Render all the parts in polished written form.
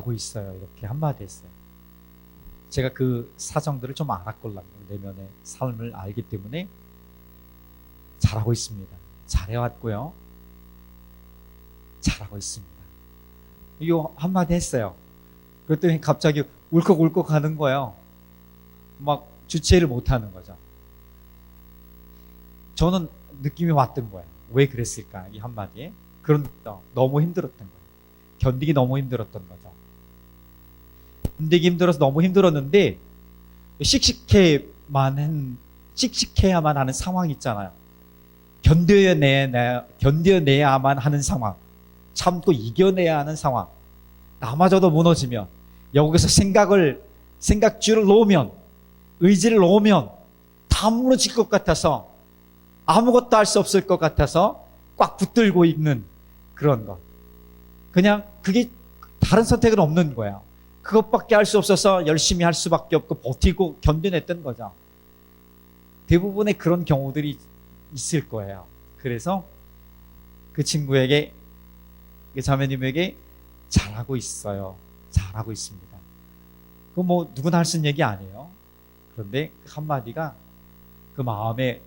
잘하고 있어요. 이렇게 한마디 했어요. 제가 그 사정들을 좀 알았걸랑요. 내면의 삶을 알기 때문에 잘하고 있습니다. 잘해왔고요. 잘하고 있습니다. 이거 한마디 했어요. 그랬더니 갑자기 울컥울컥 하는 거예요. 막 주체를 못하는 거죠. 저는 느낌이 왔던 거예요. 왜 그랬을까? 이 한마디에. 그런 너무 힘들었던 거예요. 견디기 너무 힘들었던 거죠. 견디기 힘들어서 너무 힘들었는데 씩씩해야만 하는 상황 있잖아요. 견뎌내야만 하는 상황, 참고 이겨내야 하는 상황. 나마저도 무너지면, 여기서 생각줄을 놓으면, 의지를 놓으면 다 무너질 것 같아서, 아무것도 할 수 없을 것 같아서 꽉 붙들고 있는 그런 것. 그냥 그게 다른 선택은 없는 거예요. 그것밖에 할 수 없어서 열심히 할 수밖에 없고 버티고 견뎌냈던 거죠. 대부분의 그런 경우들이 있을 거예요. 그래서 그 친구에게, 그 자매님에게 잘하고 있어요. 잘하고 있습니다. 그거 뭐 누구나 할 수 있는 얘기 아니에요. 그런데 한마디가 그 마음의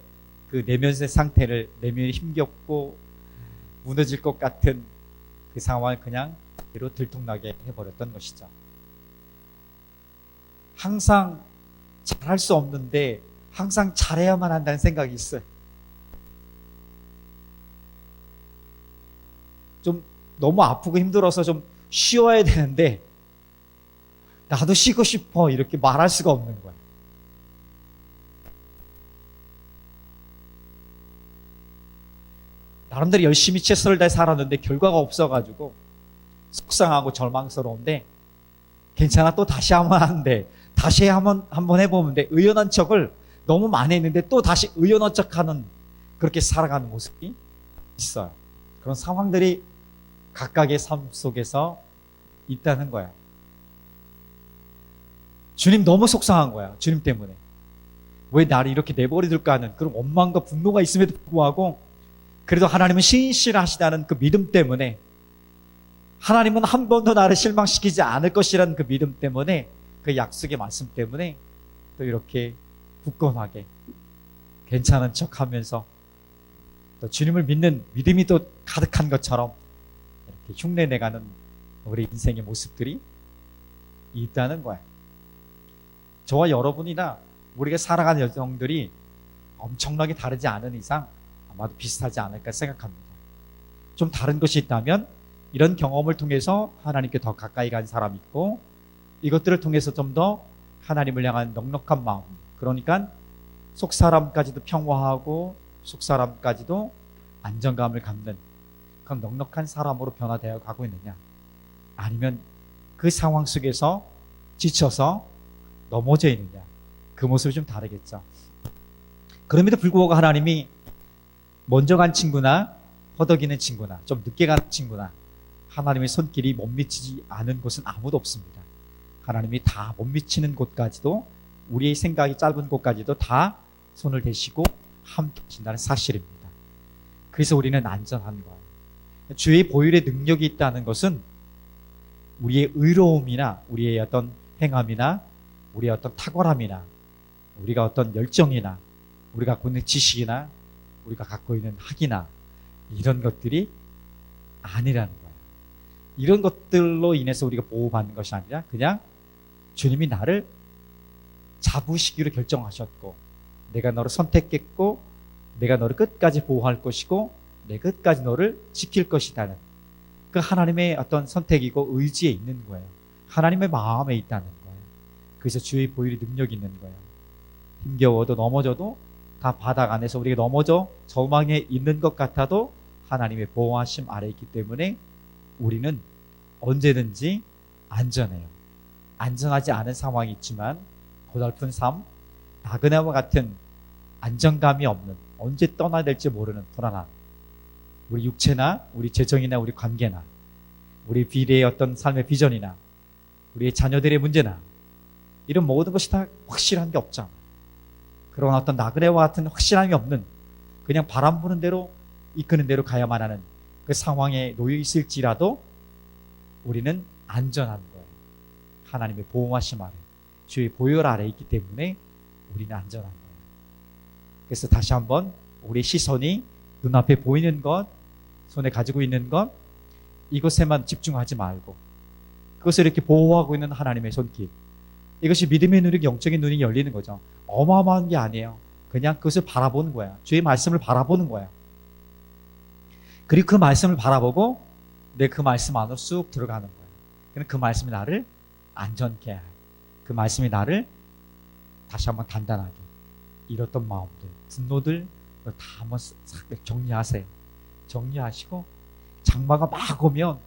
그 내면의 상태를, 내면이 힘겹고 무너질 것 같은 그 상황을 그냥 그대로 들통나게 해버렸던 것이죠. 항상 잘할 수 없는데 항상 잘해야만 한다는 생각이 있어요. 좀 너무 아프고 힘들어서 좀 쉬어야 되는데 나도 쉬고 싶어 이렇게 말할 수가 없는 거예요. 나름대로 열심히 최선을 다해 살았는데 결과가 없어가지고 속상하고 절망스러운데 괜찮아, 또 다시 한번 하는데, 다시 한번 해보는데 의연한 척을 너무 많이 했는데 또 다시 의연한 척하는, 그렇게 살아가는 모습이 있어요. 그런 상황들이 각각의 삶 속에서 있다는 거예요. 주님 너무 속상한 거야. 주님 때문에 왜 나를 이렇게 내버려둘까 하는 그런 원망과 분노가 있음에도 불구하고, 그래도 하나님은 신실하시다는 그 믿음 때문에, 하나님은 한 번도 나를 실망시키지 않을 것이라는 그 믿음 때문에, 그 약속의 말씀 때문에 또 이렇게 굳건하게 괜찮은 척하면서 또 주님을 믿는 믿음이 또 가득한 것처럼 이렇게 흉내내가는 우리 인생의 모습들이 있다는 거예요. 저와 여러분이나 우리가 살아가는 여정들이 엄청나게 다르지 않은 이상 아마도 비슷하지 않을까 생각합니다. 좀 다른 것이 있다면 이런 경험을 통해서 하나님께 더 가까이 간 사람이 있고, 이것들을 통해서 좀 더 하나님을 향한 넉넉한 마음, 그러니까 속사람까지도 평화하고 속사람까지도 안정감을 갖는 그런 넉넉한 사람으로 변화되어 가고 있느냐, 아니면 그 상황 속에서 지쳐서 넘어져 있느냐, 그 모습이 좀 다르겠죠. 그럼에도 불구하고 하나님이 먼저 간 친구나 허덕이는 친구나 좀 늦게 가는 친구나 하나님의 손길이 못 미치지 않은 곳은 아무도 없습니다. 하나님이 다 못 미치는 곳까지도, 우리의 생각이 짧은 곳까지도 다 손을 대시고 함께 하신다는 사실입니다. 그래서 우리는 안전한 거예요. 주의 보혈의 능력이 있다는 것은 우리의 의로움이나 우리의 어떤 행함이나 우리의 어떤 탁월함이나 우리가 어떤 열정이나 우리가 갖고 있는 지식이나 우리가 갖고 있는 학이나 이런 것들이 아니라는 거예요. 이런 것들로 인해서 우리가 보호받는 것이 아니라 그냥 주님이 나를 잡으시기로 결정하셨고, 내가 너를 선택했고, 내가 너를 끝까지 보호할 것이고, 내 끝까지 너를 지킬 것이라는 그 하나님의 어떤 선택이고 의지에 있는 거예요. 하나님의 마음에 있다는 거예요. 그래서 주의 보혈의 능력이 있는 거예요. 힘겨워도 넘어져도 다 바닥 안에서 우리가 넘어져 저망에 있는 것 같아도 하나님의 보호하심 아래 있기 때문에 우리는 언제든지 안전해요. 안전하지 않은 상황이 있지만 고달픈 삶, 나그네와 같은 안정감이 없는, 언제 떠나야 될지 모르는 불안함, 우리 육체나 우리 재정이나 우리 관계나 우리 미래의 어떤 삶의 비전이나 우리의 자녀들의 문제나 이런 모든 것이 다 확실한 게 없잖아. 그런 어떤 나그네와 같은 확실함이 없는, 그냥 바람 부는 대로 이끄는 대로 가야만 하는 그 상황에 놓여 있을지라도 우리는 안전한 거예요. 하나님의 보호하심 아래, 주의 보혈 아래 있기 때문에 우리는 안전한 거예요. 그래서 다시 한번 우리 시선이 눈앞에 보이는 것, 손에 가지고 있는 것, 이것에만 집중하지 말고 그것을 이렇게 보호하고 있는 하나님의 손길, 이것이 믿음의 눈이, 영적인 눈이 열리는 거죠. 어마어마한 게 아니에요. 그냥 그것을 바라보는 거야. 주의 말씀을 바라보는 거야. 그리고 그 말씀을 바라보고 내 그 말씀 안으로 쑥 들어가는 거야. 그럼 그 말씀이 나를 안전케 해. 그 말씀이 나를 다시 한번 단단하게, 잃었던 마음들, 분노들 다 한번 싹 정리하세요. 정리하시고 장마가 막 오면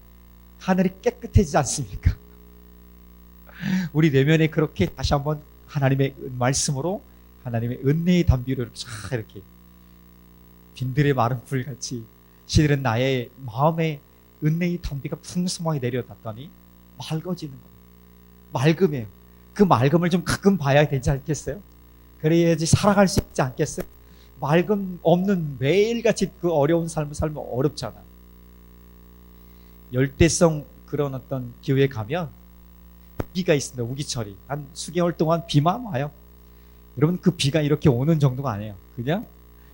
하늘이 깨끗해지지 않습니까? 우리 내면에 그렇게 다시 한번 하나님의 말씀으로, 하나님의 은혜의 담비로 이렇게 빈들의 마른 풀같이 실은 나의 마음에 은혜의 담비가 풍성하게 내려놨더니 맑아지는 거예요. 맑음이에요. 그 맑음을 좀 가끔 봐야 되지 않겠어요? 그래야지 살아갈 수 있지 않겠어요? 맑음 없는 매일같이 그 어려운 삶을 살면 어렵잖아. 열대성 그런 어떤 기후에 가면 비가 있습니다. 우기철이 한 수개월 동안 비만 와요. 여러분, 그 비가 이렇게 오는 정도가 아니에요. 그냥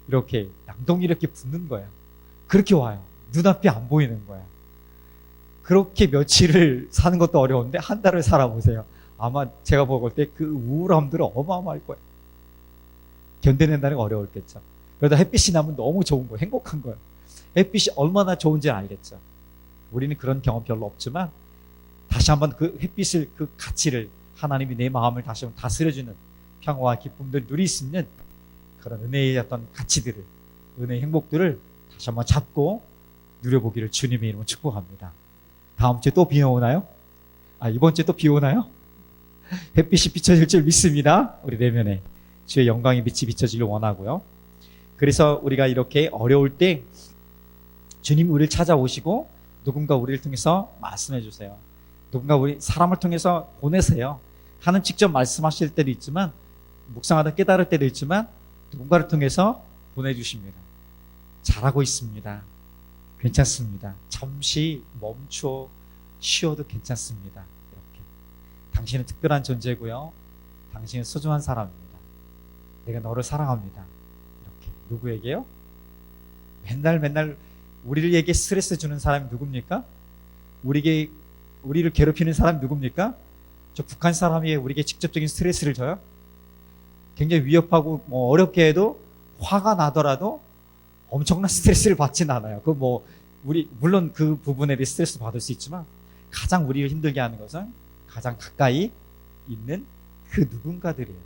이렇게 양동이 이렇게 붓는 거예요. 그렇게 와요. 눈앞이 안 보이는 거야. 그렇게 며칠을 사는 것도 어려운데 한 달을 살아보세요. 아마 제가 먹을 때 그 우울함들은 어마어마할 거예요. 견뎌낸다는 게 어려웠겠죠. 그러다 햇빛이 나면 너무 좋은 거예요. 행복한 거예요. 햇빛이 얼마나 좋은지 알겠죠. 우리는 그런 경험 별로 없지만 다시 한번 그 햇빛을, 그 가치를, 하나님이 내 마음을 다시 한번 다스려주는 평화와 기쁨들 누릴 수 있는 그런 은혜의 어떤 가치들을, 은혜의 행복들을 다시 한번 잡고 누려보기를 주님의 이름으로 축복합니다. 다음 주에 또 비 오나요? 이번 주에 또 비 오나요? 햇빛이 비춰질 줄 믿습니다. 우리 내면에 주의 영광의 빛이 비춰지길 원하고요. 그래서 우리가 이렇게 어려울 때 주님이 우리를 찾아오시고 누군가 우리를 통해서 말씀해 주세요. 누군가 우리 사람을 통해서 보내세요. 하나님 직접 말씀하실 때도 있지만, 묵상하다 깨달을 때도 있지만, 누군가를 통해서 보내주십니다. 잘하고 있습니다. 괜찮습니다. 잠시 멈춰 쉬어도 괜찮습니다. 이렇게. 당신은 특별한 존재고요. 당신은 소중한 사람입니다. 내가 너를 사랑합니다. 이렇게. 누구에게요? 맨날 우리에게 스트레스 주는 사람이 누굽니까? 우리를 괴롭히는 사람이 누굽니까? 저 북한 사람이 우리에게 직접적인 스트레스를 줘요? 굉장히 위협하고 어렵게 해도 화가 나더라도 엄청난 스트레스를 받진 않아요. 물론 그 부분에 대해 스트레스 받을 수 있지만 가장 우리를 힘들게 하는 것은 가장 가까이 있는 그 누군가들이에요.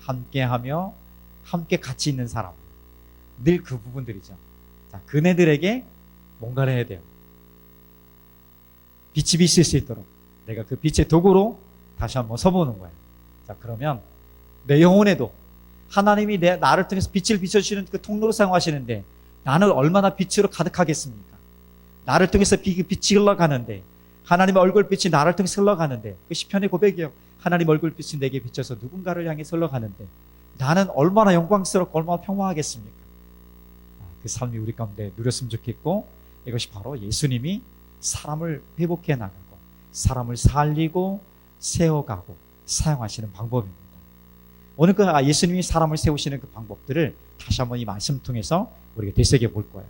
함께하며 함께 같이 있는 사람. 늘 그 부분들이죠. 자, 그네들에게 뭔가를 해야 돼요. 빛이 비칠 수 있도록 내가 그 빛의 도구로 다시 한번 서보는 거예요. 자, 그러면 내 영혼에도 하나님이 나를 통해서 빛을 비춰주시는 그 통로로 사용하시는데 나는 얼마나 빛으로 가득하겠습니까? 나를 통해서 빛이 흘러가는데, 하나님의 얼굴빛이 나를 통해서 흘러가는데, 그 시편의 고백이에요. 하나님 얼굴빛이 내게 비춰서 누군가를 향해 흘러가는데 나는 얼마나 영광스럽고 얼마나 평화하겠습니까? 그 삶이 우리 가운데 누렸으면 좋겠고, 이것이 바로 예수님이 사람을 회복해 나가고 사람을 살리고 세워가고 사용하시는 방법입니다. 오늘 그 예수님이 사람을 세우시는 그 방법들을 다시 한번 이 말씀 통해서 우리가 되새겨 볼 거예요.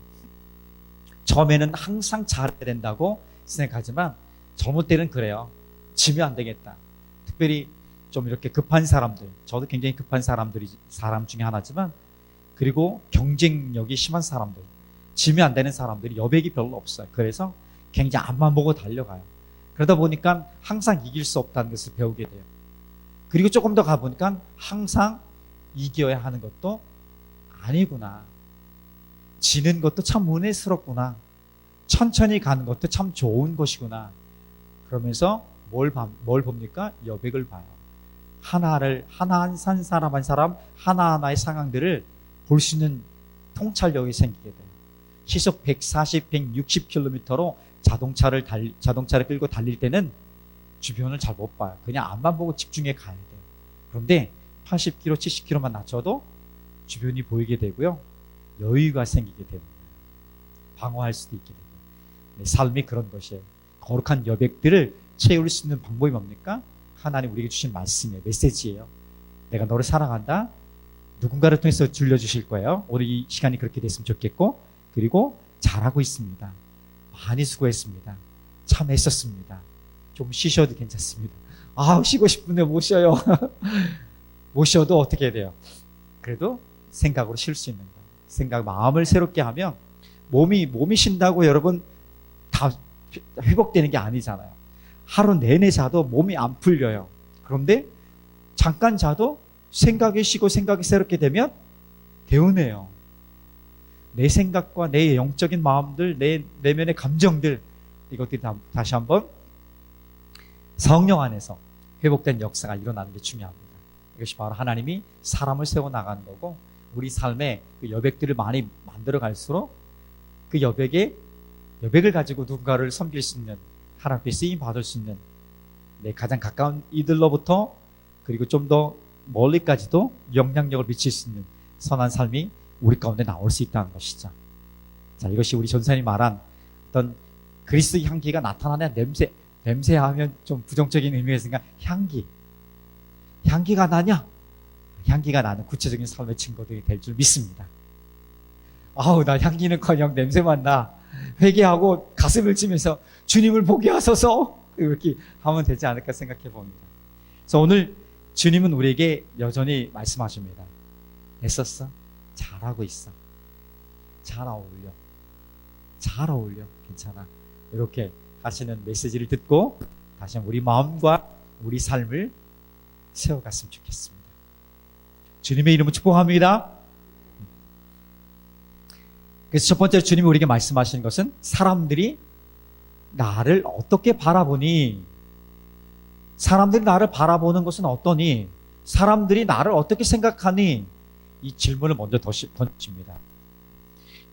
처음에는 항상 잘해야 된다고 생각하지만 젊을 때는 그래요. 지면 안 되겠다. 특별히 좀 이렇게 급한 사람들, 저도 굉장히 급한 사람 중에 하나지만, 그리고 경쟁력이 심한 사람들, 지면 안 되는 사람들이 여백이 별로 없어요. 그래서 굉장히 앞만 보고 달려가요. 그러다 보니까 항상 이길 수 없다는 것을 배우게 돼요. 그리고 조금 더 가보니까 항상 이겨야 하는 것도 아니구나. 지는 것도 참 은혜스럽구나. 천천히 가는 것도 참 좋은 것이구나. 그러면서 뭘 봅니까? 여백을 봐요. 한 사람 한 사람 하나하나의 상황들을 볼 수 있는 통찰력이 생기게 돼요. 시속 140, 160km로 자동차를 끌고 달릴 때는 주변을 잘 못 봐요. 그냥 앞만 보고 집중해 가야 돼요. 그런데 80km, 70km만 낮춰도 주변이 보이게 되고요. 여유가 생기게 되는 거예요. 방어할 수도 있게 되고. 삶이 그런 것이에요. 거룩한 여백들을 채울 수 있는 방법이 뭡니까? 하나님 우리에게 주신 말씀이에요. 메시지예요. 내가 너를 사랑한다. 누군가를 통해서 들려주실 거예요. 오늘 이 시간이 그렇게 됐으면 좋겠고, 그리고 잘하고 있습니다. 많이 수고했습니다. 참 애썼습니다. 좀 쉬셔도 괜찮습니다. 쉬고 싶은데 못 쉬어요. 못 쉬어도 어떻게 해야 돼요? 그래도 생각으로 쉴 수 있는 거예요. 마음을 새롭게 하면 몸이 쉰다고 여러분 다 회복되는 게 아니잖아요. 하루 내내 자도 몸이 안 풀려요. 그런데 잠깐 자도 생각이 쉬고 생각이 새롭게 되면 개운해요. 내 생각과 내 영적인 마음들, 내 내면의 감정들, 이것들이 다시 한번 성령 안에서 회복된 역사가 일어나는 게 중요합니다. 이것이 바로 하나님이 사람을 세워나가는 거고, 우리 삶에 그 여백들을 많이 만들어 갈수록 그 여백을 가지고 누군가를 섬길 수 있는, 하나님께 쓰임 받을 수 있는, 내 가장 가까운 이들로부터 그리고 좀 더 멀리까지도 영향력을 미칠 수 있는 선한 삶이 우리 가운데 나올 수 있다는 것이죠. 자, 이것이 우리 전사님이 말한 어떤 그리스도의 향기가 나타나는 냄새 하면 좀 부정적인 의미에서니까 향기가 나냐? 향기가 나는 구체적인 삶의 증거들이 될 줄 믿습니다. 나 향기는커녕 냄새만 나. 회개하고 가슴을 치면서 주님을 보게 하소서, 이렇게 하면 되지 않을까 생각해 봅니다. 그래서 오늘 주님은 우리에게 여전히 말씀하십니다. 애썼어? 잘하고 있어. 잘 어울려. 괜찮아. 이렇게 하시는 메시지를 듣고 다시 한번 우리 마음과 우리 삶을 세워갔으면 좋겠습니다. 주님의 이름으로 축복합니다. 그래서 첫 번째로 주님이 우리에게 말씀하시는 것은 사람들이 나를 어떻게 바라보니, 사람들이 나를 바라보는 것은 어떠니, 사람들이 나를 어떻게 생각하니, 이 질문을 먼저 던집니다.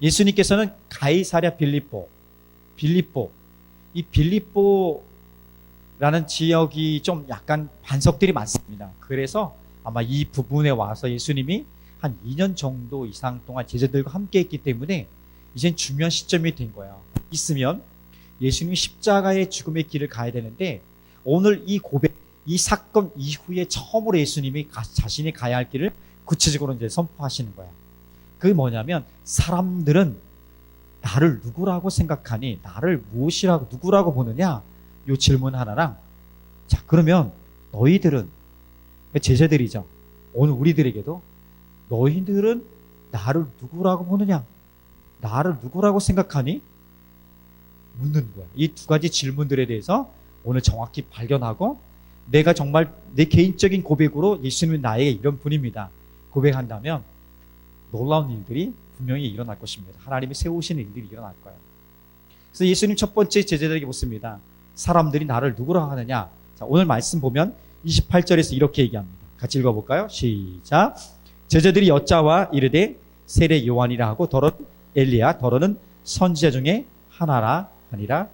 예수님께서는 가이사랴 빌립보, 이 빌립보라는 지역이 좀 약간 반석들이 많습니다. 그래서 아마 이 부분에 와서 예수님이 한 2년 정도 이상 동안 제자들과 함께 했기 때문에 이젠 중요한 시점이 된 거예요. 있으면 예수님이 십자가의 죽음의 길을 가야 되는데, 오늘 이 고백, 이 사건 이후에 처음으로 예수님이 자신이 가야 할 길을 구체적으로 이제 선포하시는 거예요. 그게 뭐냐면, 사람들은 나를 누구라고 생각하니, 나를 무엇이라고, 누구라고 보느냐, 이 질문 하나랑, 자, 그러면 너희들은, 제자들이죠. 오늘 우리들에게도 너희들은 나를 누구라고 보느냐, 나를 누구라고 생각하니? 묻는 거야. 이 두 가지 질문들에 대해서 오늘 정확히 발견하고, 내가 정말 내 개인적인 고백으로 예수님은 나에게 이런 분입니다, 고백한다면 놀라운 일들이 분명히 일어날 것입니다. 하나님이 세우시는 일들이 일어날 거예요. 그래서 예수님 첫 번째 제자들에게 묻습니다. 사람들이 나를 누구라고 하느냐? 자, 오늘 말씀 보면 28절에서 이렇게 얘기합니다. 같이 읽어볼까요? 시작. 제자들이 여짜와 이르되 세례 요한이라 하고, 더러는 엘리야, 더러는 선지자 중에 하나라 하니라.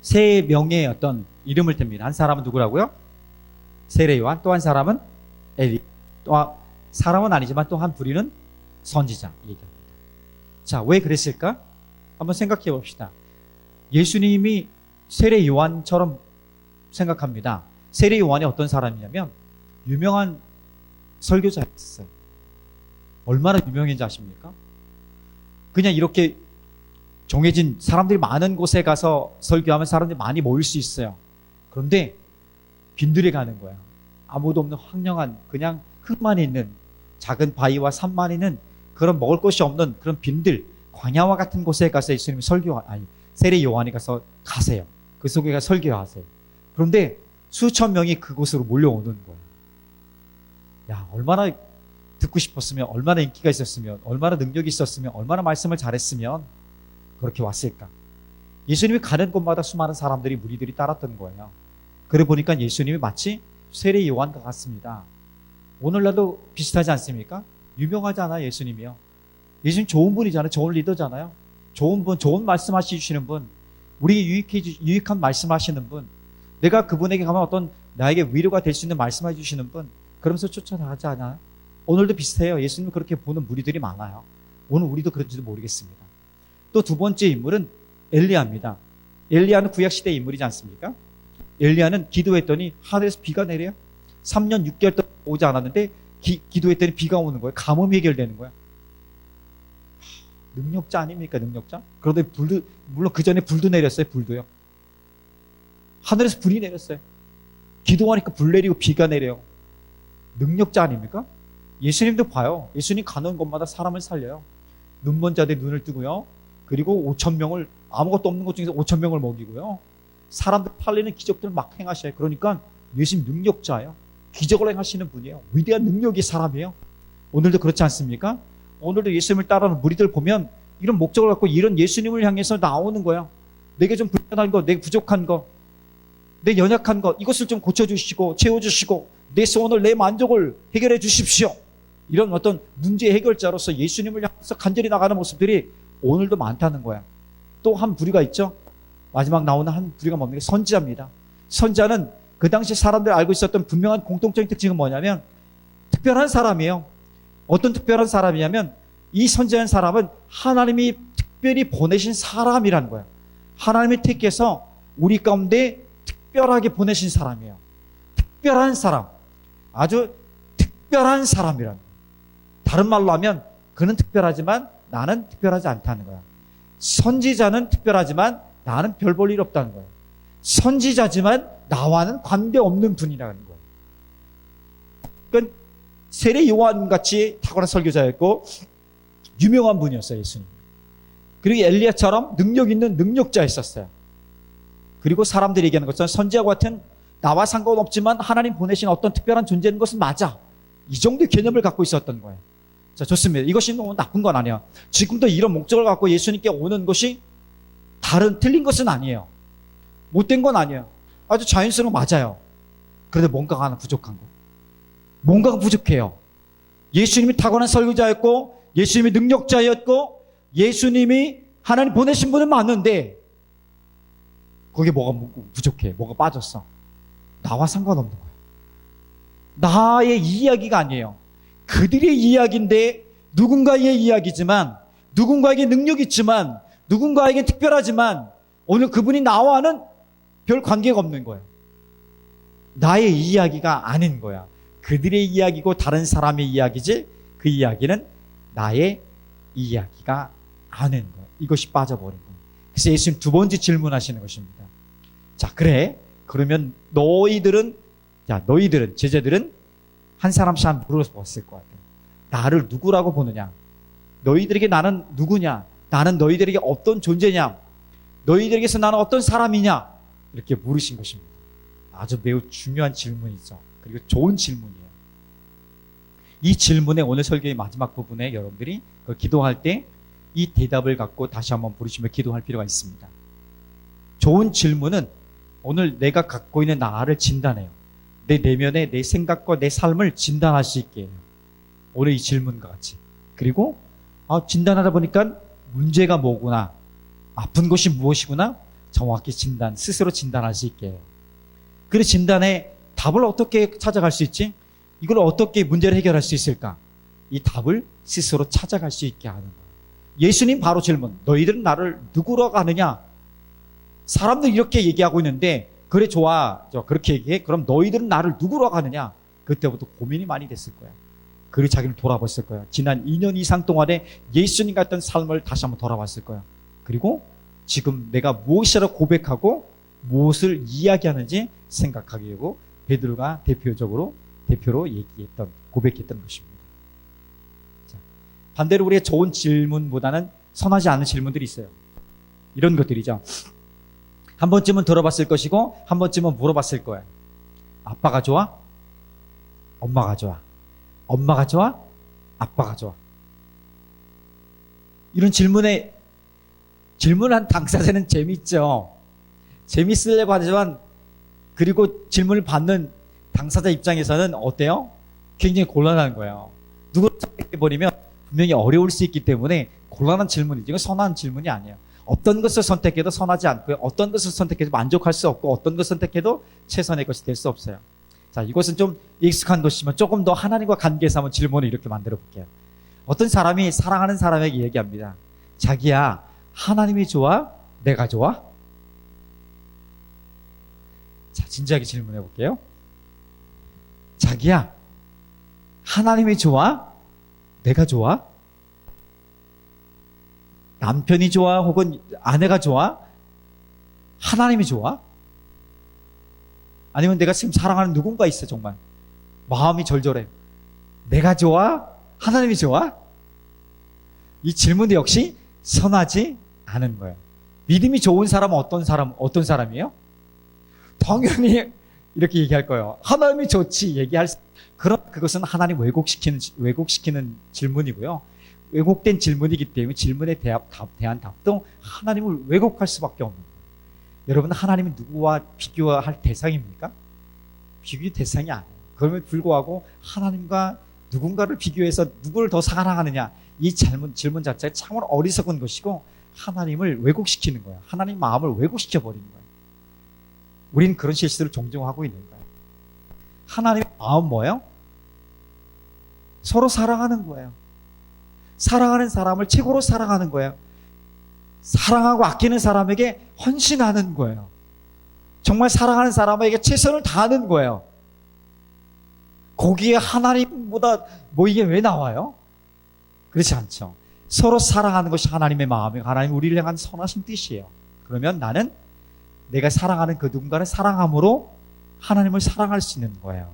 세 명의 어떤 이름을 댑니다. 한 사람은 누구라고요? 세례 요한, 또 한 사람은 엘리, 또 사람은 아니지만 또 한 부류는 선지자 얘기합니다. 자, 왜 그랬을까? 한번 생각해 봅시다. 예수님이 세례 요한처럼 생각합니다. 세례 요한이 어떤 사람이냐면 유명한 설교자였어요. 얼마나 유명한지 아십니까? 그냥 이렇게 정해진 사람들이 많은 곳에 가서 설교하면 사람들이 많이 모일 수 있어요. 그런데 빈들에 가는 거야. 아무도 없는 황량한, 그냥 흙만 있는 작은 바위와 산만 있는 그런 먹을 것이 없는 그런 빈들, 광야와 같은 곳에 가서 예수님이 세례 요한이 가세요. 그 속에 가서 설교하세요. 그런데 수천 명이 그곳으로 몰려오는 거예요. 야, 얼마나 듣고 싶었으면, 얼마나 인기가 있었으면, 얼마나 능력이 있었으면, 얼마나 말씀을 잘했으면 그렇게 왔을까? 예수님이 가는 곳마다 수많은 사람들이, 무리들이 따랐던 거예요. 그래 보니까 예수님이 마치 세례 요한과 같습니다. 오늘날도 비슷하지 않습니까? 유명하잖아요, 예수님이요. 예수님 좋은 분이잖아요. 좋은 리더잖아요. 좋은 분, 좋은 말씀하시는 분, 우리에게 유익한 말씀하시는 분, 내가 그분에게 가면 어떤 나에게 위로가 될 수 있는 말씀해 주시는 분, 그러면서 쫓아나가지 않아요? 오늘도 비슷해요. 예수님을 그렇게 보는 무리들이 많아요. 오늘 우리도 그런지도 모르겠습니다. 또 두 번째 인물은 엘리야입니다. 엘리야는 구약시대의 인물이지 않습니까? 엘리야는 기도했더니 하늘에서 비가 내려요. 3년 6개월 동안 오지 않았는데 기도했더니 비가 오는 거예요. 가뭄이 해결되는 거야. 능력자 아닙니까? 능력자? 그런데 불도, 물론 그 전에 불도 내렸어요. 불도요. 하늘에서 불이 내렸어요. 기도하니까 불 내리고 비가 내려요. 능력자 아닙니까? 예수님도 봐요. 예수님 가는 곳마다 사람을 살려요. 눈먼 자들 눈을 뜨고요. 그리고 5,000명을, 아무것도 없는 것 중에서 5,000명을 먹이고요. 사람들 팔리는 기적들을 막 행하셔요. 그러니까 예수님 능력자예요. 기적을 행하시는 분이에요. 위대한 능력이 사람이에요. 오늘도 그렇지 않습니까? 오늘도 예수님을 따르는 무리들 보면 이런 목적을 갖고 이런 예수님을 향해서 나오는 거야. 내게 좀 불편한 거, 내게 부족한 거, 내 연약한 것, 이것을 좀 고쳐주시고 채워주시고 내 소원을, 내 만족을 해결해 주십시오. 이런 어떤 문제 해결자로서 예수님을 향해서 간절히 나가는 모습들이 오늘도 많다는 거야. 또 한 부류가 있죠. 마지막 나오는 한 부류가 뭡니까? 선지자입니다. 선지자는 그 당시 사람들이 알고 있었던 분명한 공통적인 특징은 뭐냐면 특별한 사람이에요. 어떤 특별한 사람이냐면 이 선지자인 사람은 하나님이 특별히 보내신 사람이라는 거예요. 하나님이 택해서 우리 가운데 특별하게 보내신 사람이에요. 특별한 사람. 아주 특별한 사람이라는 거예요. 다른 말로 하면 그는 특별하지만 나는 특별하지 않다는 거야. 선지자는 특별하지만 나는 별 볼 일 없다는 거예요. 선지자지만 나와는 관계없는 분이라는 거예요. 그러니까 세례 요한같이 탁월한 설교자였고 유명한 분이었어요. 예수님. 그리고 엘리야처럼 능력 있는 능력자였었어요. 그리고 사람들이 얘기하는 것처럼 선지자와 같은 나와 상관없지만 하나님 보내신 어떤 특별한 존재인 것은 맞아. 이 정도의 개념을 갖고 있었던 거예요. 자, 좋습니다. 이것이 너무 나쁜 건 아니에요. 지금도 이런 목적을 갖고 예수님께 오는 것이 틀린 것은 아니에요. 못된 건 아니에요. 아주 자연스러운 거 맞아요. 그런데 뭔가가 하나 부족한 거. 뭔가가 부족해요. 예수님이 탁월한 설교자였고 예수님이 능력자였고 예수님이 하나님 보내신 분은 맞는데 거기에 뭐가 부족해. 뭐가 빠졌어. 나와 상관없는 거예요. 나의 이야기가 아니에요. 그들의 이야기인데 누군가의 이야기지만 누군가에게 능력이 있지만 누군가에게 특별하지만 오늘 그분이 나와는 별 관계가 없는 거예요. 나의 이야기가 아닌 거야. 그들의 이야기고 다른 사람의 이야기지 그 이야기는 나의 이야기가 아닌 거예요. 이것이 빠져버린 거예요. 그래서 예수님 두 번째 질문하시는 것입니다. 자, 그래. 그러면 너희들은 제자들은 한 사람씩 한 물어봤을 것 같아요. 나를 누구라고 보느냐? 너희들에게 나는 누구냐? 나는 너희들에게 어떤 존재냐? 너희들에게서 나는 어떤 사람이냐? 이렇게 물으신 것입니다. 아주 매우 중요한 질문이죠. 그리고 좋은 질문이에요. 이 질문의 오늘 설교의 마지막 부분에 여러분들이 기도할 때 이 대답을 갖고 다시 한번 부르시며 기도할 필요가 있습니다. 좋은 질문은 오늘 내가 갖고 있는 나를 진단해요. 내 내면의 내 생각과 내 삶을 진단할 수 있게 해요. 오늘 이 질문과 같이. 그리고 진단하다 보니까 문제가 뭐구나, 아픈 것이 무엇이구나 정확히 스스로 진단할 수 있게 해요. 그 진단에 답을 어떻게 찾아갈 수 있지? 이걸 어떻게 문제를 해결할 수 있을까? 이 답을 스스로 찾아갈 수 있게 하는 거예요. 예수님 바로 질문. 너희들은 나를 누구라고 하느냐? 사람들이 이렇게 얘기하고 있는데 그래 좋아. 그렇게 얘기해. 그럼 너희들은 나를 누구라고 하느냐? 그때부터 고민이 많이 됐을 거야. 그리고 자기를 돌아봤을 거야. 지난 2년 이상 동안에 예수님 같은 삶을 다시 한번 돌아봤을 거야. 그리고 지금 내가 무엇이라고 고백하고 무엇을 이야기하는지 생각하게 되고 베드로가 대표로 고백했던 것입니다. 자, 반대로 우리의 좋은 질문보다는 선하지 않은 질문들이 있어요. 이런 것들이죠. 한 번쯤은 들어봤을 것이고 한 번쯤은 물어봤을 거예요. 아빠가 좋아? 엄마가 좋아? 엄마가 좋아? 아빠가 좋아? 이런 질문한 당사자는 재밌죠. 재밌으려고 하지만 그리고 질문을 받는 당사자 입장에서는 어때요? 굉장히 곤란한 거예요. 누구를 선택해버리면 분명히 어려울 수 있기 때문에 곤란한 질문이지. 이건 선한 질문이 아니에요. 어떤 것을 선택해도 선하지 않고요. 어떤 것을 선택해도 만족할 수 없고 어떤 것을 선택해도 최선의 것이 될 수 없어요. 자, 이것은 좀 익숙한 것이지만 조금 더 하나님과 관계에서 한번 질문을 이렇게 만들어 볼게요. 어떤 사람이 사랑하는 사람에게 얘기합니다. 자기야, 하나님이 좋아? 내가 좋아? 자, 진지하게 질문해 볼게요. 자기야, 하나님이 좋아? 내가 좋아? 남편이 좋아? 혹은 아내가 좋아? 하나님이 좋아? 아니면 내가 지금 사랑하는 누군가 있어, 정말. 마음이 절절해. 내가 좋아? 하나님이 좋아? 이 질문도 역시 선하지 않은 거예요. 믿음이 좋은 사람은 어떤 사람이에요? 당연히 이렇게 얘기할 거예요. 하나님이 좋지, 그것은 하나님 왜곡시키는 질문이고요. 왜곡된 질문이기 때문에 질문에 대한 답도 하나님을 왜곡할 수밖에 없는 거예요. 여러분, 하나님은 누구와 비교할 대상입니까? 비교 대상이 아니에요. 그럼에도 불구하고 하나님과 누군가를 비교해서 누구를 더 사랑하느냐, 이 질문 자체가 참으로 어리석은 것이고 하나님을 왜곡시키는 거예요. 하나님 마음을 왜곡시켜버리는 거예요. 우리는 그런 실수를 종종 하고 있는 거예요. 하나님의 마음 뭐예요? 서로 사랑하는 거예요. 사랑하는 사람을 최고로 사랑하는 거예요. 사랑하고 아끼는 사람에게 헌신하는 거예요. 정말 사랑하는 사람에게 최선을 다하는 거예요. 거기에 하나님보다 이게 왜 나와요? 그렇지 않죠. 서로 사랑하는 것이 하나님의 마음이고 하나님 우리를 향한 선하신 뜻이에요. 그러면 나는 내가 사랑하는 그 누군가를 사랑함으로 하나님을 사랑할 수 있는 거예요.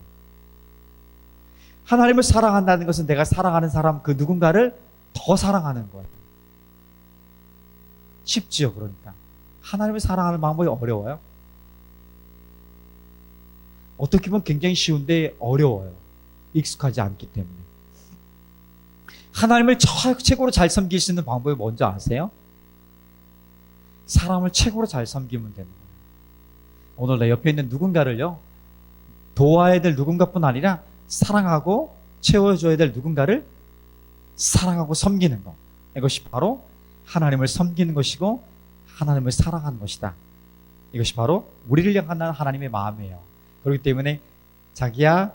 하나님을 사랑한다는 것은 내가 사랑하는 사람 그 누군가를 더 사랑하는 거예요. 쉽지요. 그러니까 하나님을 사랑하는 방법이 어려워요. 어떻게 보면 굉장히 쉬운데 어려워요. 익숙하지 않기 때문에. 하나님을 최고로 잘 섬길 수 있는 방법이 뭔지 아세요? 사람을 최고로 잘 섬기면 되는 거예요. 오늘 내 옆에 있는 누군가를요, 도와야 될 누군가뿐 아니라 사랑하고 채워줘야 될 누군가를 사랑하고 섬기는 것. 이것이 바로 하나님을 섬기는 것이고 하나님을 사랑하는 것이다. 이것이 바로 우리를 향한 하나님의 마음이에요. 그렇기 때문에 자기야,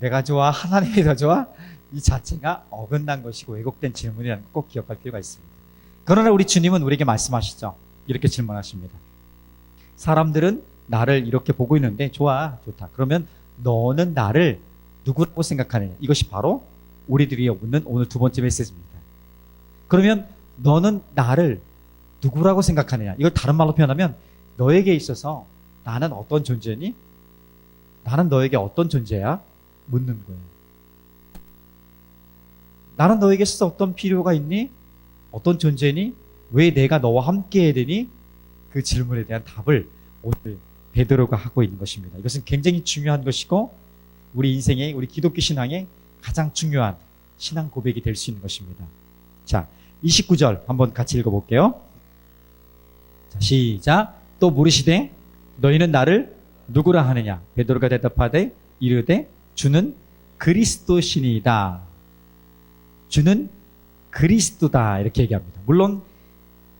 내가 좋아? 하나님이 더 좋아? 이 자체가 어긋난 것이고 왜곡된 질문이라는 걸 꼭 기억할 필요가 있습니다. 그러나 우리 주님은 우리에게 말씀하시죠. 이렇게 질문하십니다. 사람들은 나를 이렇게 보고 있는데 좋아, 좋다. 그러면 너는 나를 누구라고 생각하느냐? 이것이 바로 우리들이 묻는 오늘 두 번째 메시지입니다. 그러면 너는 나를 누구라고 생각하느냐? 이걸 다른 말로 표현하면 너에게 있어서 나는 어떤 존재니? 나는 너에게 어떤 존재야? 묻는 거예요. 나는 너에게 있어서 어떤 필요가 있니? 어떤 존재니? 왜 내가 너와 함께 해야 되니? 그 질문에 대한 답을 오늘 베드로가 하고 있는 것입니다. 이것은 굉장히 중요한 것이고 우리 인생의, 우리 기독교 신앙의 가장 중요한 신앙 고백이 될 수 있는 것입니다. 자, 29절 한번 같이 읽어볼게요. 자, 시작. 또 물으시되 너희는 나를 누구라 하느냐? 베드로가 대답하되 이르되 주는 그리스도시니이다. 주는 그리스도다. 이렇게 얘기합니다. 물론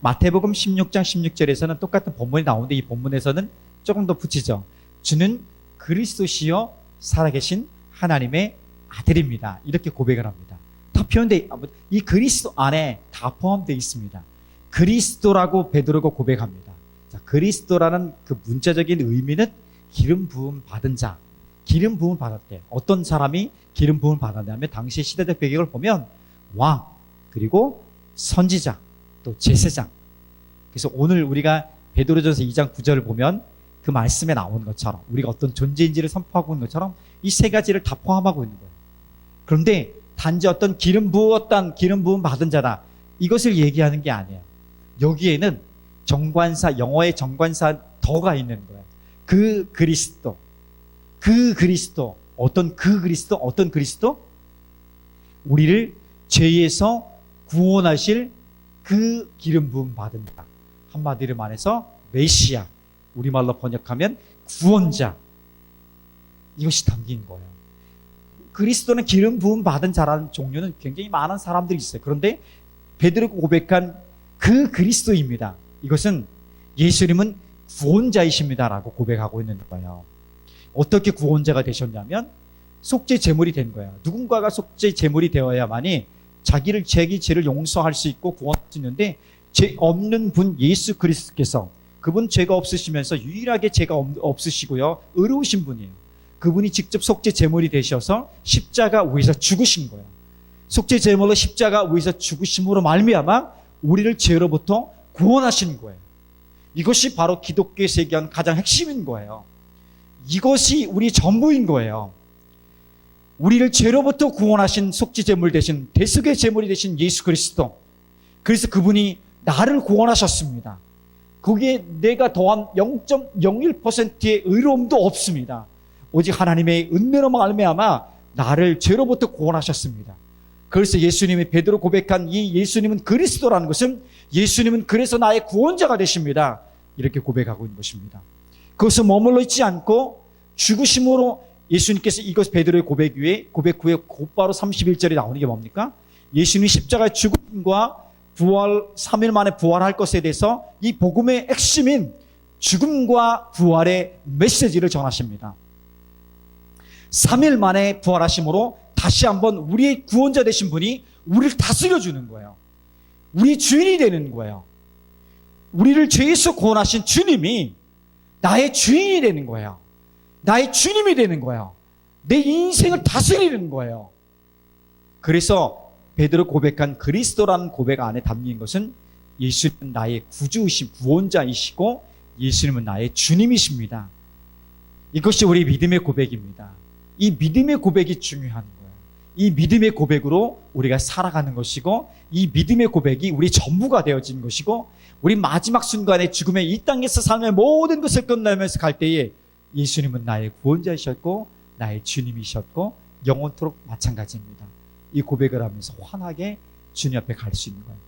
마태복음 16장 16절에서는 똑같은 본문이 나오는데 이 본문에서는 조금 더 붙이죠. 주는 그리스도시요 살아계신 하나님의 아들입니다. 이렇게 고백을 합니다. 다 표현되어, 이 그리스도 안에 다 포함되어 있습니다. 그리스도라고 베드로가 고백합니다. 자, 그리스도라는 그 문자적인 의미는 기름 부음 받은 자, 기름 부음을 받았대. 어떤 사람이 기름 부음을 받았냐면 당시 시대적 배경을 보면 왕, 그리고 선지자, 또 제사장. 그래서 오늘 우리가 베드로전서 2장 9절을 보면 그 말씀에 나오는 것처럼 우리가 어떤 존재인지를 선포하고 있는 것처럼 이 세 가지를 다 포함하고 있는 거예요. 그런데 단지 어떤 기름 부음 받은 자다, 이것을 얘기하는 게 아니에요. 여기에는 정관사, 영어의 정관사 더가 있는 거예요. 그 그리스도. 어떤 그리스도? 우리를 죄에서 구원하실 그 기름 부음 받은 자. 한마디로 말해서 메시아, 우리말로 번역하면 구원자. 이것이 담긴 거예요. 그리스도는 기름 부음 받은 자라는 종류는 굉장히 많은 사람들이 있어요. 그런데 베드로가 고백한 그 그리스도입니다. 이것은 예수님은 구원자이십니다라고 고백하고 있는 거예요. 어떻게 구원자가 되셨냐면 속죄 제물이 된 거예요. 누군가가 속죄 제물이 되어야만이 자기 죄를 용서할 수 있고 구원할 수 있는데 죄 없는 분 예수 그리스도께서 그 그분 죄가 없으시면서 유일하게 죄가 없으시고요. 의로우신 분이에요. 그분이 직접 속죄 제물이 되셔서 십자가 위에서 죽으신 거예요. 속죄 제물로 십자가 위에서 죽으심으로 말미암아 우리를 죄로부터 구원하신 거예요. 이것이 바로 기독교에 세계한 가장 핵심인 거예요. 이것이 우리 전부인 거예요. 우리를 죄로부터 구원하신 속죄 제물 대신 대속의 제물이 되신 예수 그리스도. 그래서 그분이 나를 구원하셨습니다. 그게 내가 더한 0.01%의 의로움도 없습니다. 오직 하나님의 은혜로 말미암아 나를 죄로부터 구원하셨습니다. 그래서 예수님이 베드로 고백한 이 예수님은 그리스도라는 것은 예수님은 그래서 나의 구원자가 되십니다. 이렇게 고백하고 있는 것입니다. 그것은 머물러 있지 않고 죽으심으로 예수님께서 이것 베드로의 고백 후에 곧바로 31절에 나오는 게 뭡니까? 예수님이 십자가의 죽음과 부활, 3일 만에 부활할 것에 대해서 이 복음의 핵심인 죽음과 부활의 메시지를 전하십니다. 3일 만에 부활하심으로 다시 한번 우리의 구원자 되신 분이 우리를 다스려주는 거예요. 우리 주인이 되는 거예요. 우리를 죄에서 구원하신 주님이 나의 주인이 되는 거예요. 나의 주님이 되는 거예요. 내 인생을 다스리는 거예요. 그래서 베드로 고백한 그리스도라는 고백 안에 담긴 것은 예수님은 나의 구주이신 구원자이시고 예수님은 나의 주님이십니다. 이것이 우리 믿음의 고백입니다. 이 믿음의 고백이 중요한 거예요. 이 믿음의 고백으로 우리가 살아가는 것이고 이 믿음의 고백이 우리 전부가 되어진 것이고 우리 마지막 순간에 죽음의 이 땅에서 삶의 모든 것을 끝내면서 갈 때에 예수님은 나의 구원자이셨고 나의 주님이셨고 영원토록 마찬가지입니다. 이 고백을 하면서 환하게 주님 앞에 갈 수 있는 거예요.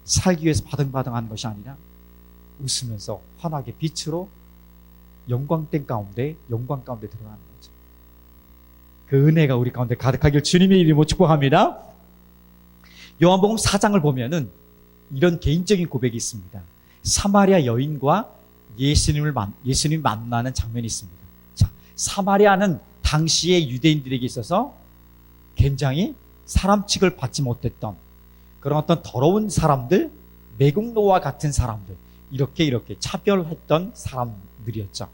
살기 위해서 바등바등하는 것이 아니라 웃으면서 환하게 빛으로 영광 가운데 들어가는 거죠. 그 은혜가 우리 가운데 가득하길 주님의 이름으로 축복합니다. 요한복음 4장을 보면은 이런 개인적인 고백이 있습니다. 사마리아 여인과 예수님이 만나는 장면이 있습니다. 자, 사마리아는 당시의 유대인들에게 있어서 굉장히 사람 취급을 받지 못했던 그런 어떤 더러운 사람들, 매국노와 같은 사람들, 이렇게 차별했던 사람들이었죠.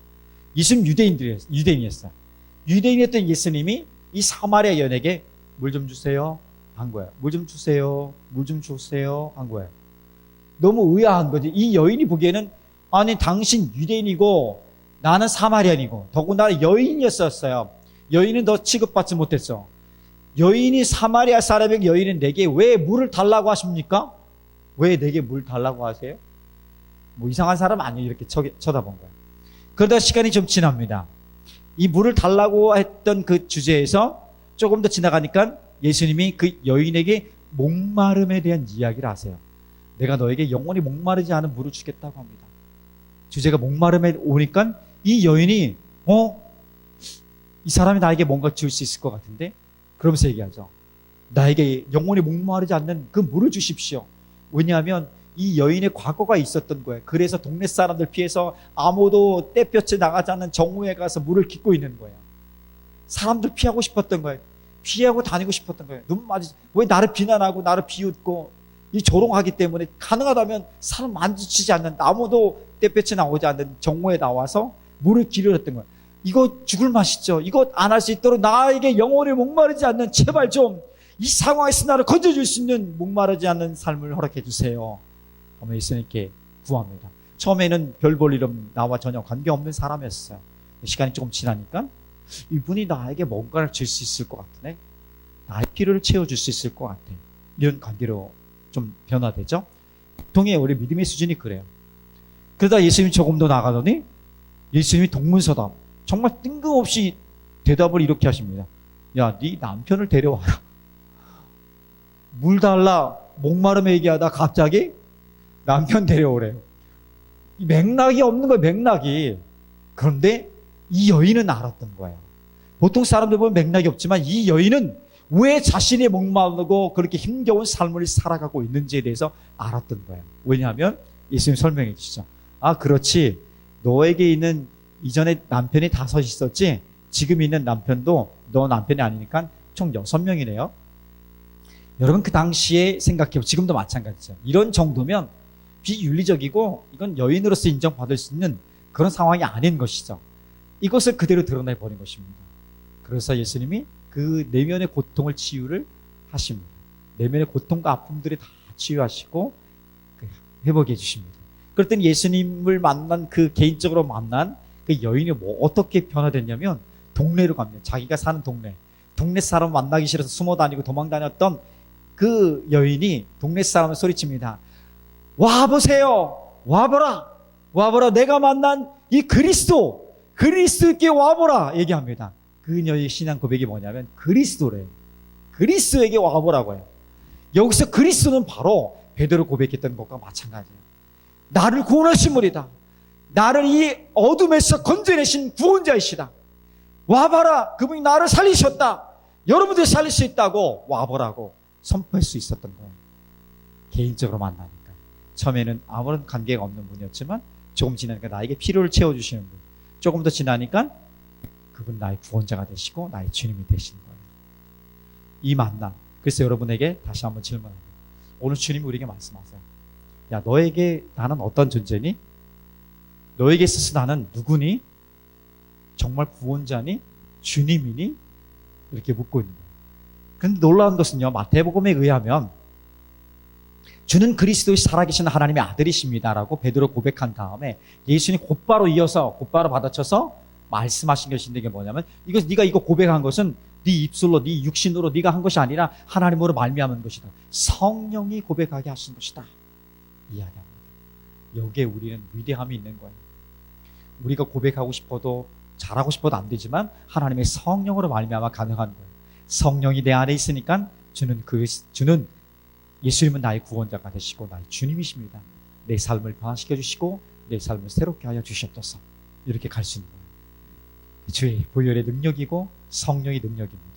예수님 유대인이었어요. 유대인이었던 예수님이 이 사마리아 여인에게 물 좀 주세요 한 거예요. 물 좀 주세요 한 거예요. 너무 의아한 거지. 이 여인이 보기에는 아니 당신 유대인이고 나는 사마리아인이고 더군다나 여인이었어요. 여인은 더 취급받지 못했어. 여인이 사마리아 사람에게 여인은 내게 왜 물을 달라고 하십니까? 왜 내게 물 달라고 하세요? 뭐 이상한 사람 아니에요. 이렇게 쳐다본 거예요. 그러다 시간이 좀 지납니다. 이 물을 달라고 했던 그 주제에서 조금 더 지나가니까 예수님이 그 여인에게 목마름에 대한 이야기를 하세요. 내가 너에게 영원히 목마르지 않은 물을 주겠다고 합니다. 주제가 목마름에 오니까 이 여인이 이 사람이 나에게 뭔가 줄 수 있을 것 같은데 그러면서 얘기하죠. 나에게 영원히 목마르지 않는 그 물을 주십시오. 왜냐하면 이 여인의 과거가 있었던 거예요. 그래서 동네 사람들 피해서 아무도 떼볕에 나가지 않는 정오에 가서 물을 깃고 있는 거예요. 사람들 피하고 싶었던 거예요. 피하고 다니고 싶었던 거예요. 눈 맞이 왜 나를 비난하고 나를 비웃고 이 조롱하기 때문에 가능하다면 사람 만지지 않는 아무도 떼볕에 나오지 않는 정오에 나와서 물을 기르렸던 거예요. 이거 죽을 맛이죠. 이거 안 할 수 있도록 나에게 영원히 목마르지 않는 제발 좀 이 상황에서 나를 건져줄 수 있는 목마르지 않는 삶을 허락해 주세요. 하며 예수님께 구합니다. 처음에는 별 볼 일 나와 전혀 관계없는 사람이었어요. 시간이 조금 지나니까 이분이 나에게 뭔가를 줄 수 있을 것 같으네. 나의 필요를 채워줄 수 있을 것 같아. 이런 관계로 좀 변화되죠. 보통의 우리 믿음의 수준이 그래요. 그러다 예수님이 조금 더 나가더니 예수님이 동문서답 정말 뜬금없이 대답을 이렇게 하십니다. 야, 네 남편을 데려와라. 물 달라 목마름에 얘기하다 갑자기 남편 데려오래요. 이 맥락이 없는 거예요. 맥락이. 그런데 이 여인은 알았던 거예요. 보통 사람들 보면 맥락이 없지만 이 여인은 왜 자신이 목마르고 그렇게 힘겨운 삶을 살아가고 있는지에 대해서 알았던 거예요. 왜냐하면 예수님 설명해 주시죠. 아, 그렇지. 너에게 있는 이전에 남편이 5 있었지. 지금 있는 남편도 너 남편이 아니니까 총 6명이네요. 여러분 그 당시에 생각해보면 지금도 마찬가지죠. 이런 정도면 비윤리적이고 이건 여인으로서 인정받을 수 있는 그런 상황이 아닌 것이죠. 이것을 그대로 드러내버린 것입니다. 그래서 예수님이 그 내면의 고통을 치유를 하십니다. 내면의 고통과 아픔들이 다 치유하시고 회복해 주십니다. 그랬더니 예수님을 만난 그 개인적으로 만난 그 여인이 어떻게 변화됐냐면 동네로 갑니다. 자기가 사는 동네 사람 만나기 싫어서 숨어 다니고 도망 다녔던 그 여인이 동네 사람을 소리칩니다. 와보세요. 와보라. 내가 만난 이 그리스도께 와보라 얘기합니다. 그녀의 신앙 고백이 뭐냐면 그리스도래요. 그리스도에게 와보라고 해요. 여기서 그리스도는 바로 베드로 고백했던 것과 마찬가지예요. 나를 구원하신 분이다. 나를 이 어둠에서 건져내신 구원자이시다. 와봐라. 그분이 나를 살리셨다. 여러분들 살릴 수 있다고 와보라고 선포할 수 있었던 거예요. 개인적으로 만나니까. 처음에는 아무런 관계가 없는 분이었지만 조금 지나니까 나에게 필요를 채워주시는 분. 조금 더 지나니까 그분 나의 구원자가 되시고 나의 주님이 되신 거예요. 이 만남. 그래서 여러분에게 다시 한번 질문합니다. 오늘 주님이 우리에게 말씀하세요. 야, 너에게 나는 어떤 존재니? 너에게 있어서 나는 누구니? 정말 구원자니? 주님이니? 이렇게 묻고 있는 거예요. 그런데 놀라운 것은요, 마태복음에 의하면 주는 그리스도의 살아계신 하나님의 아들이십니다라고 베드로 고백한 다음에 예수님이 곧바로 받아쳐서 말씀하신 것인데 이게 뭐냐면 네가 이거 고백한 것은 네 입술로 네 육신으로 네가 한 것이 아니라 하나님으로 말미암은 것이다. 성령이 고백하게 하신 것이다. 이야기합니다. 여기에 우리는 위대함이 있는 거예요. 우리가 고백하고 싶어도 잘하고 싶어도 안 되지만 하나님의 성령으로 말미암아 가능한 거예요. 성령이 내 안에 있으니까 주는 예수님은 나의 구원자가 되시고 나의 주님이십니다. 내 삶을 변화시켜 주시고 내 삶을 새롭게 하여 주셨소서. 이렇게 갈 수 있는 거예요. 주의 보혈의 능력이고 성령의 능력입니다.